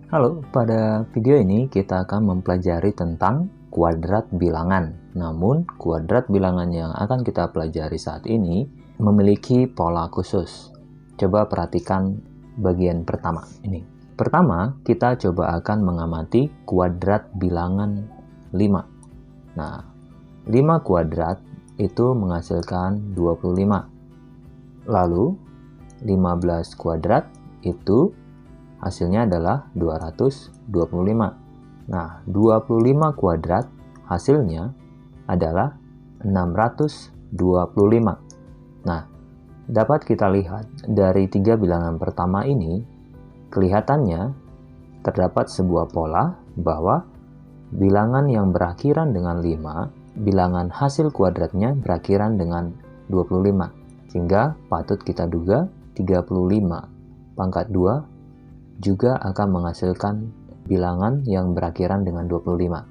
Halo, pada video ini kita akan mempelajari tentang kuadrat bilangan. Namun, kuadrat bilangan yang akan kita pelajari saat ini memiliki pola khusus. Coba perhatikan bagian pertama ini. Pertama, kita coba akan mengamati kuadrat bilangan 5. Nah, 5 kuadrat itu menghasilkan 25. Lalu, 15 kuadrat itu hasilnya adalah 225. Nah, 25 kuadrat hasilnya adalah 625. Nah, dapat kita lihat dari 3 bilangan pertama ini, kelihatannya terdapat sebuah pola bahwa bilangan yang berakhiran dengan 5, bilangan hasil kuadratnya berakhiran dengan 25. Sehingga patut kita duga 35 pangkat 2 juga akan menghasilkan bilangan yang berakhiran dengan 25.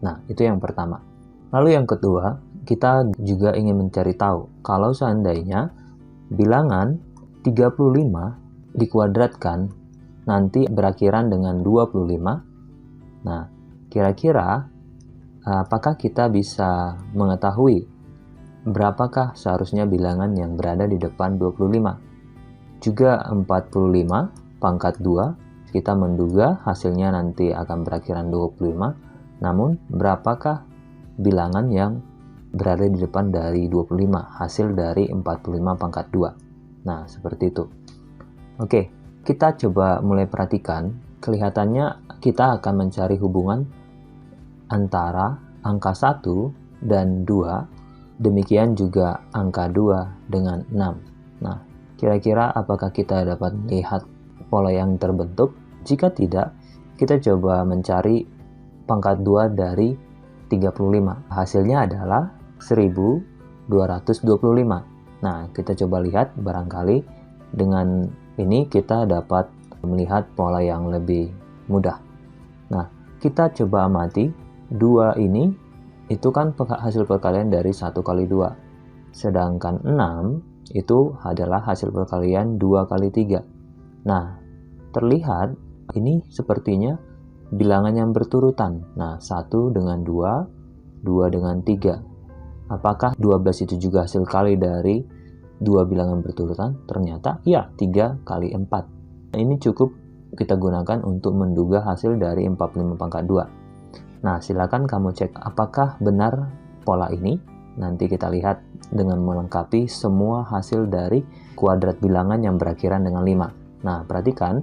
Nah, itu yang pertama. Lalu yang kedua, kita juga ingin mencari tahu kalau seandainya bilangan 35 dikuadratkan nanti berakhiran dengan 25. Nah, kira-kira apakah kita bisa mengetahui berapakah seharusnya bilangan yang berada di depan 25? Juga 45 pangkat 2, kita menduga hasilnya nanti akan berakhiran 25, namun berapakah bilangan yang berada di depan dari 25, hasil dari 45 pangkat 2. Nah, seperti itu. Oke, kita coba mulai perhatikan, kelihatannya kita akan mencari hubungan antara angka 1 dan 2, demikian juga angka 2 dengan 6. Nah, kira-kira apakah kita dapat melihat pola yang terbentuk? Jika tidak, kita coba mencari pangkat 2 dari 35. Hasilnya adalah 1225. Nah, kita coba lihat, barangkali dengan ini kita dapat melihat pola yang lebih mudah. Nah, kita coba amati 2 ini, itu kan hasil perkalian dari 1 kali 2. Sedangkan 6 itu adalah hasil perkalian 2 kali 3. Nah, terlihat ini sepertinya bilangan yang berturutan. Nah, 1 dengan 2, 2 dengan 3. Apakah 12 itu juga hasil kali dari 2 bilangan berturutan? Ternyata ya, 3 kali 4. Nah, ini cukup kita gunakan untuk menduga hasil dari 45 pangkat 2. Nah, silakan kamu cek apakah benar pola ini. Nanti kita lihat dengan melengkapi semua hasil dari kuadrat bilangan yang berakhiran dengan 5. Nah, perhatikan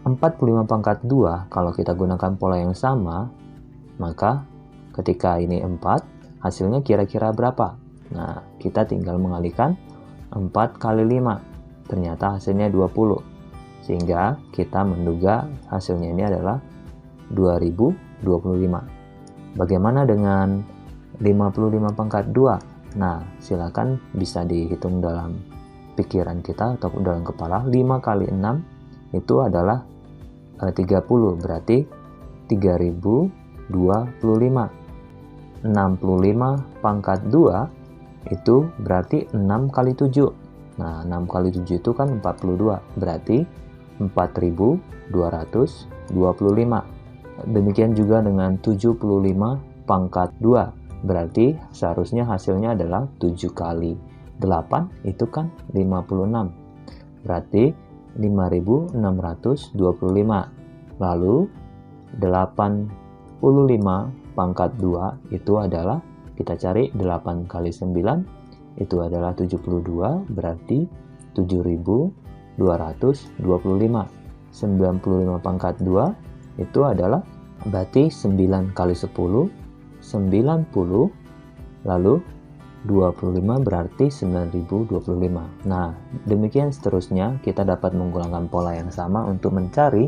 45 pangkat 2 kalau kita gunakan pola yang sama, maka ketika ini 4, hasilnya kira-kira berapa? Nah, kita tinggal mengalihkan 4 kali 5, ternyata hasilnya 20. Sehingga kita menduga hasilnya ini adalah 2025. Bagaimana dengan 55 pangkat 2? Nah, silakan bisa dihitung dalam pikiran kita atau dalam kepala. 5 kali 6 itu adalah 30, berarti 3025. 65 pangkat 2 itu berarti 6 kali 7. Nah, 6 kali 7 itu kan 42, berarti 4225. Demikian juga dengan 75 pangkat 2, berarti seharusnya hasilnya adalah 7 kali 8 itu kan 56, berarti 5625. Lalu 85 pangkat 2 itu adalah, kita cari 8 kali 9 itu adalah 72, berarti 7225. 95 pangkat 2 itu adalah berarti 9 kali 10 90, lalu 25 berarti 9025. Nah, demikian seterusnya kita dapat menggunakan pola yang sama untuk mencari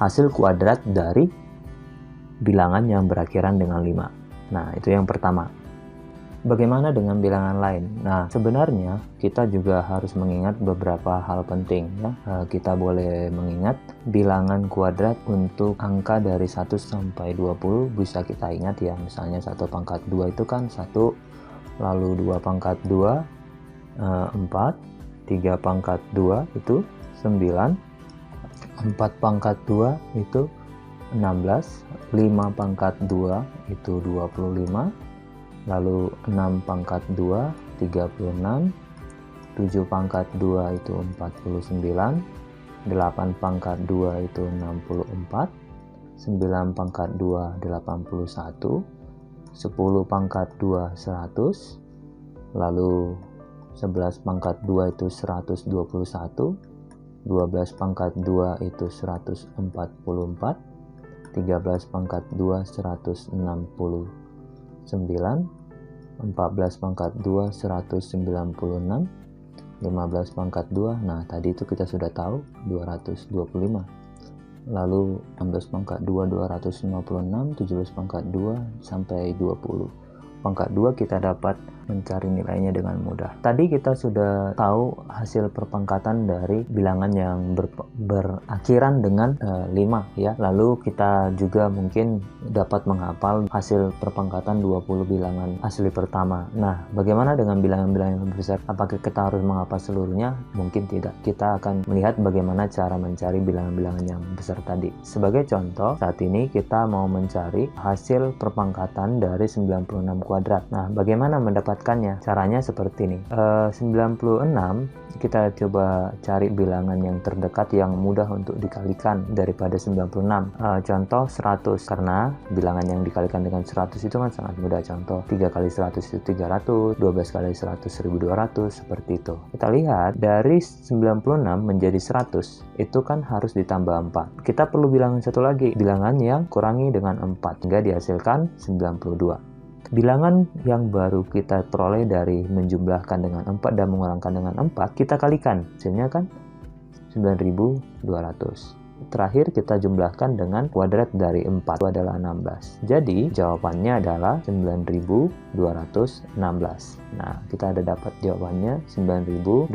hasil kuadrat dari bilangan yang berakhiran dengan 5. Nah, itu yang pertama. Bagaimana dengan bilangan lain? Nah, sebenarnya kita juga harus mengingat beberapa hal penting ya. Kita boleh mengingat bilangan kuadrat untuk angka dari 1 sampai 20 bisa kita ingat ya. Misalnya 1 pangkat 2 itu kan 1, lalu 2 pangkat 2 4, 3 pangkat 2 itu 9, 4 pangkat 2 itu 16, 5 pangkat 2 itu 25, lalu 6 pangkat 2, 36, 7 pangkat 2 itu 49, 8 pangkat 2 itu 64, 9 pangkat 2 81, 10 pangkat 2 100, lalu 11 pangkat 2 itu 121, 12 pangkat 2 itu 144, 13 pangkat 2 169, 14 pangkat 2 196, 15 pangkat 2, nah tadi itu kita sudah tahu 225, lalu 16 pangkat 2 256, 17 pangkat 2 sampai 20 pangkat 2 kita dapat mencari nilainya dengan mudah. Tadi kita sudah tahu hasil perpangkatan dari bilangan yang berakhiran dengan 5 ya. Lalu kita juga mungkin dapat menghafal hasil perpangkatan 20 bilangan asli pertama. Nah, bagaimana dengan bilangan-bilangan yang besar? Apakah kita harus menghafal seluruhnya? Mungkin tidak. Kita akan melihat bagaimana cara mencari bilangan-bilangan yang besar tadi. Sebagai contoh, saat ini kita mau mencari hasil perpangkatan dari 96 kuadrat. Nah, bagaimana mendapatkannya? Caranya seperti ini. 96 kita coba cari bilangan yang terdekat yang mudah untuk dikalikan daripada 96. Contoh 100, karena bilangan yang dikalikan dengan 100 itu kan sangat mudah. Contoh 3 kali 100 itu 300, 12 kali 100 1200, seperti itu. Kita lihat dari 96 menjadi 100 itu kan harus ditambah 4. Kita perlu bilangan satu lagi, bilangan yang kurangi dengan 4 hingga dihasilkan 92. Bilangan yang baru kita peroleh dari menjumlahkan dengan 4 dan mengurangkan dengan 4, kita kalikan. Hasilnya kan 9200. Terakhir kita jumlahkan dengan kuadrat dari 4, itu adalah 16. Jadi jawabannya adalah 9216. Nah, kita ada dapat jawabannya 9216.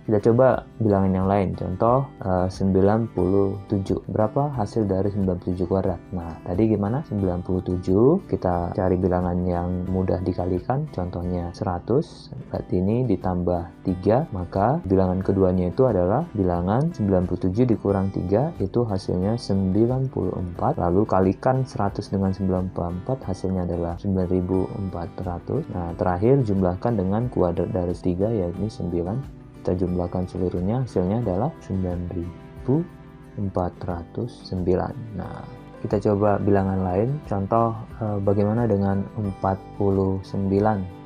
Kita coba bilangan yang lain, contoh 97. Berapa hasil dari 97 kuadrat? Nah, tadi gimana? 97, kita cari bilangan yang mudah dikalikan, contohnya 100, berarti ini ditambah 3, maka bilangan keduanya itu adalah bilangan 97 dikurang 3, itu hasilnya 94, lalu kalikan 100 dengan 94, hasilnya adalah 9400. Nah, terakhir jumlahkan dengan kuadrat dari 3, yaitu 9. Kita jumlahkan seluruhnya, hasilnya adalah 9409. Nah, kita coba bilangan lain, contoh bagaimana dengan 49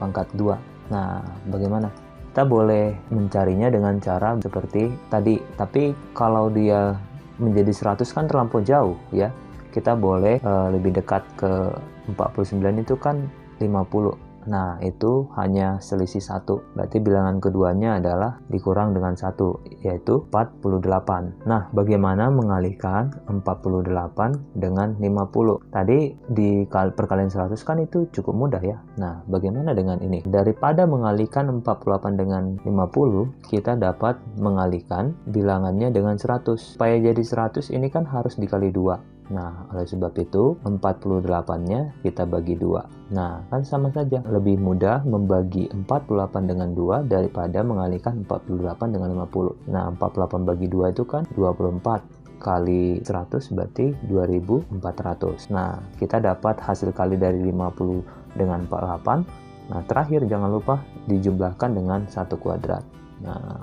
pangkat 2. Nah, bagaimana? Kita boleh mencarinya dengan cara seperti tadi, tapi kalau dia menjadi 100 kan terlampau jauh ya. Kita boleh lebih dekat ke 49, itu kan 50. Nah, itu hanya selisih 1. Berarti bilangan keduanya adalah dikurang dengan 1, yaitu 48. Nah, bagaimana mengalihkan 48 dengan 50? Tadi di perkalian 100 kan itu cukup mudah ya. Nah, bagaimana dengan ini? Daripada mengalihkan 48 dengan 50, kita dapat mengalihkan bilangannya dengan 100. Supaya jadi 100 ini kan harus dikali 2. Nah, oleh sebab itu 48-nya kita bagi 2. Nah, kan sama saja. Lebih mudah membagi 48 dengan 2 daripada mengalihkan 48 dengan 50. Nah, 48 bagi 2 itu kan 24. Kali 100 berarti 2400. Nah, kita dapat hasil kali dari 50 dengan 48. Nah, terakhir jangan lupa dijumlahkan dengan 1 kuadrat. Nah,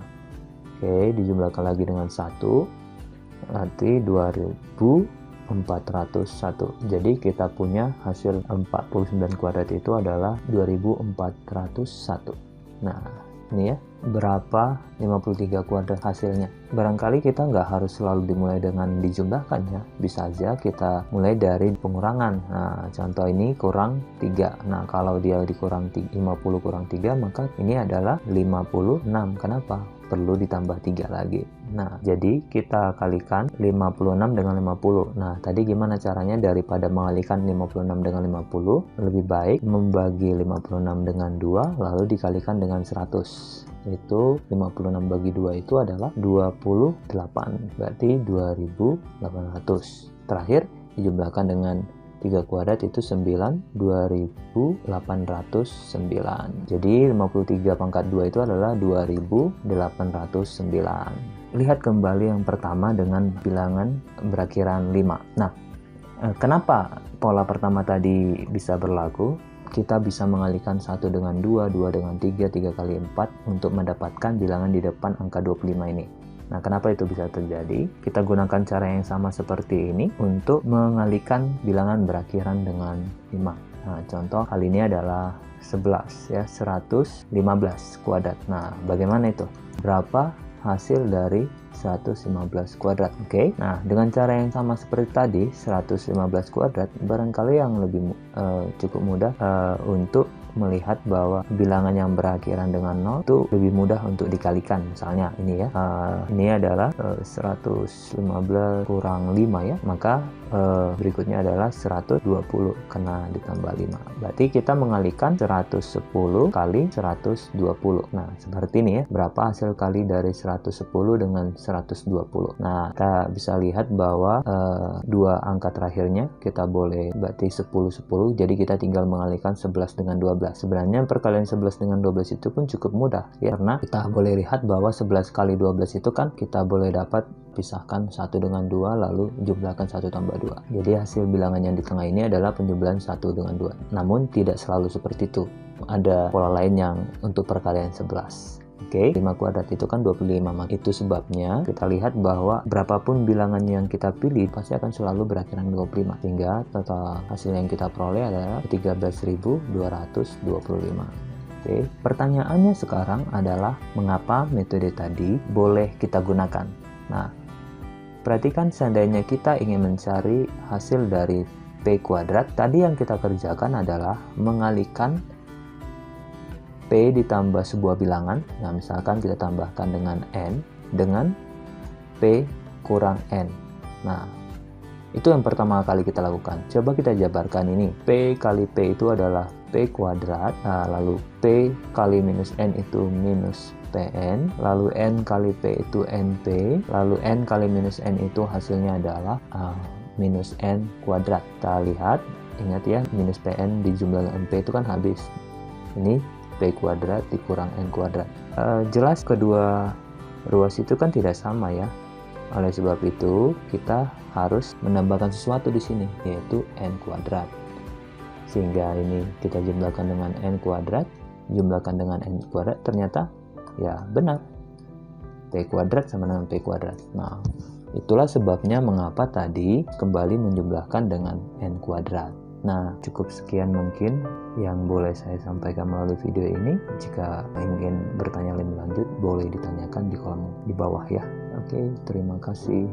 oke, dijumlahkan lagi dengan 1. Berarti 2401. Jadi kita punya hasil 49 kuadrat itu adalah 2401. Nah, ini ya, berapa 53 kuadrat hasilnya. Barangkali kita nggak harus selalu dimulai dengan dijumlahkan ya. Bisa aja kita mulai dari pengurangan. Nah, contoh ini kurang 3. Nah, kalau dia dikurang 50 kurang 3, maka ini adalah 56. Kenapa? Perlu ditambah 3 lagi. Nah, jadi kita kalikan 56 dengan 50. Nah, tadi gimana caranya? Daripada mengalihkan 56 dengan 50, lebih baik membagi 56 dengan 2, lalu dikalikan dengan 100. Itu 56 bagi 2 itu adalah 28. Berarti 2800. Terakhir, dijumlahkan dengan 3 kuadrat itu 9, 2809. Jadi 53 pangkat 2 itu adalah 2809. lihat kembali yang pertama dengan bilangan berakhiran 5. Nah, kenapa pola pertama tadi bisa berlaku? Kita bisa mengalihkan 1 dengan 2, 2 dengan 3, 3 kali 4 untuk mendapatkan bilangan di depan angka 25 ini. Nah, kenapa itu bisa terjadi? Kita gunakan cara yang sama seperti ini untuk mengalihkan bilangan berakhiran dengan 5. Nah, contoh kali ini adalah 11 ya, 115 kuadrat. Nah, bagaimana itu? Berapa hasil dari 115 kuadrat? Oke. Nah, dengan cara yang sama seperti tadi, 115 kuadrat, barangkali yang lebih cukup mudah untuk melihat bahwa bilangan yang berakhiran dengan 0 itu lebih mudah untuk dikalikan. Misalnya ini ya, ini adalah 115 kurang 5 ya, maka berikutnya adalah 120 karena ditambah 5. Berarti kita mengalihkan 110 kali 120. Nah, seperti ini ya, berapa hasil kali dari 110 dengan 120. Nah, kita bisa lihat bahwa dua angka terakhirnya kita boleh berarti 10 jadi kita tinggal mengalihkan 11 dengan 12. Sebenarnya perkalian 11 dengan 12 itu pun cukup mudah ya, karena kita boleh lihat bahwa 11 kali 12 itu kan kita boleh dapat pisahkan 1 dengan 2 lalu jumlahkan 1 tambah 2. Jadi hasil bilangan yang di tengah ini adalah penjumlahan 1 dengan 2. Namun tidak selalu seperti itu. Ada pola lain yang untuk perkalian 11. Oke, 5 kuadrat itu kan 25. Itu sebabnya kita lihat bahwa berapapun bilangan yang kita pilih pasti akan selalu berakhiran 25. Sehingga total hasil yang kita peroleh adalah 13.225. Oke, pertanyaannya sekarang adalah mengapa metode tadi boleh kita gunakan? Nah, perhatikan seandainya kita ingin mencari hasil dari P kuadrat, tadi yang kita kerjakan adalah mengalihkan P ditambah sebuah bilangan. Nah, misalkan kita tambahkan dengan N dengan P kurang N. Nah, itu yang pertama kali kita lakukan. Coba kita jabarkan ini. P kali P itu adalah P kuadrat. Nah, lalu P kali minus N itu minus Pn. Lalu N kali P itu NP. Lalu N kali minus N itu hasilnya adalah minus N kuadrat. Kita lihat, ingat ya, minus Pn dijumlah dengan NP itu kan habis. Ini P kuadrat dikurang N kuadrat. Jelas kedua ruas itu kan tidak sama ya. Oleh sebab itu kita harus menambahkan sesuatu di sini, yaitu N kuadrat. Sehingga ini kita jumlahkan dengan N kuadrat, jumlahkan dengan N kuadrat, ternyata ya benar. P kuadrat sama dengan P kuadrat. Nah, itulah sebabnya mengapa tadi kembali menjumlahkan dengan N kuadrat. Nah, cukup sekian mungkin yang boleh saya sampaikan melalui video ini. Jika ingin bertanya lebih lanjut, boleh ditanyakan di kolom di bawah ya. Oke, terima kasih.